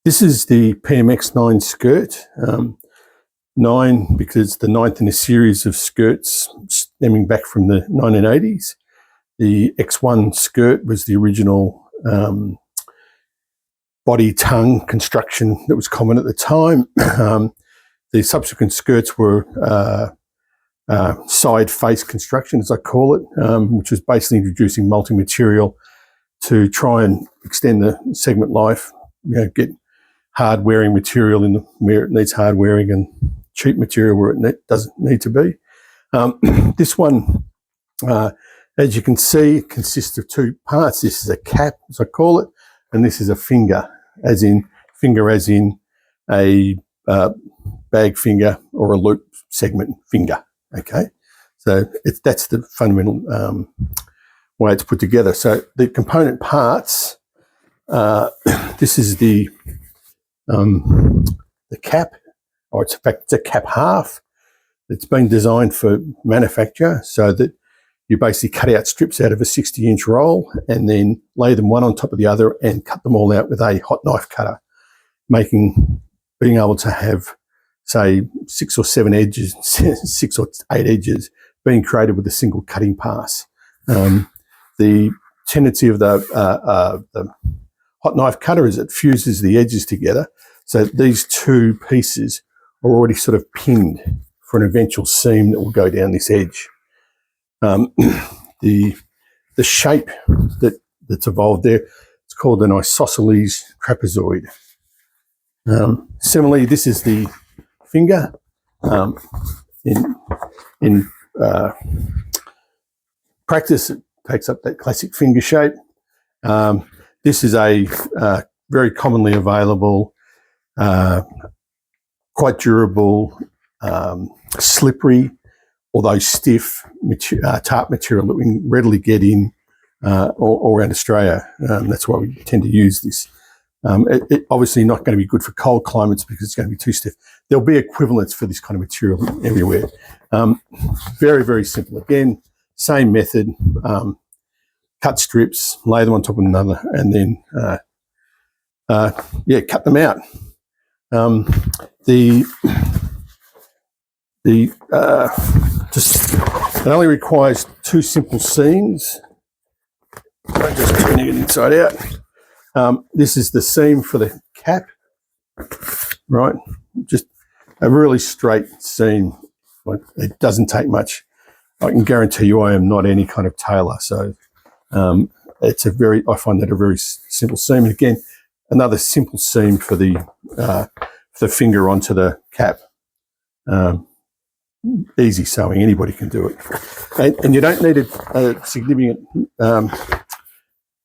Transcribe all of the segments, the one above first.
This is the PMX9 skirt. 9 because it's the ninth in a series of skirts stemming back from the 1980s. The X1 skirt was the original body tongue construction that was common at the time. The subsequent skirts were side face construction, as I call it, which was basically introducing multi-material to try and extend the segment life, get hard wearing material in where it needs hard wearing and cheap material where it doesn't need to be. This one, as you can see, consists of two parts. This is a cap, as I call it, and this is a finger, as in a bag finger or a loop segment finger. Okay, so that's the fundamental way it's put together. So the component parts, this is the cap, or in fact it's a cap half. It's been designed for manufacture so that you basically cut out strips out of a 60-inch roll and then lay them one on top of the other and cut them all out with a hot knife cutter, being able to have, say, 6 or 7 edges, 6 or 8 edges being created with a single cutting pass. The tendency of the hot knife cutter is it fuses the edges together, so these two pieces are already sort of pinned for an eventual seam that will go down this edge. The shape that's evolved there, it's called an isosceles trapezoid. Similarly, this is the finger. In practice, it takes up that classic finger shape. This is a very commonly available, quite durable, slippery, although stiff tarp material that we can readily get in all around Australia. That's why we tend to use this. It obviously not going to be good for cold climates because it's going to be too stiff. There'll be equivalents for this kind of material everywhere. Very, very simple. Again, same method. Cut strips, lay them on top of another, and then cut them out. It only requires 2 simple seams. I'm just turning it inside out. This is the seam for the cap, right? Just a really straight seam. It doesn't take much. I can guarantee you I am not any kind of tailor, so I find that a very simple seam. And again, another simple seam for the finger onto the cap. Easy sewing, anybody can do it. And you don't need a significant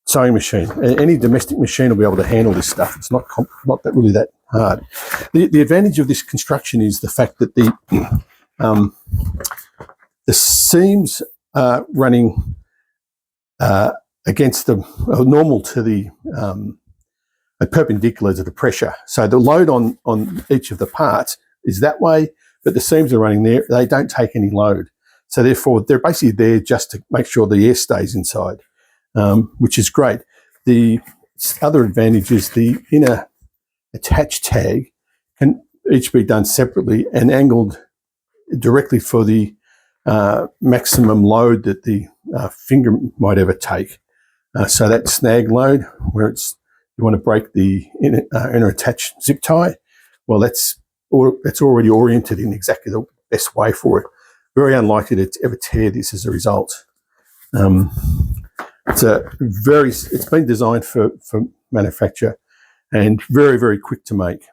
sewing machine. Any domestic machine will be able to handle this stuff. It's not really that hard. The advantage of this construction is the fact that the seams are running against the normal to the perpendicular to the pressure. So the load on each of the parts is that way, but the seams are running there. They don't take any load. So therefore, they're basically there just to make sure the air stays inside, which is great. The other advantage is the inner attach tag can each be done separately and angled directly for the maximum load that the finger might ever take. So that snag load, where you want to break the inner attach zip tie, well, that's already oriented in exactly the best way for it. Very unlikely to ever tear this as a result. It's been designed for manufacture and very, very quick to make.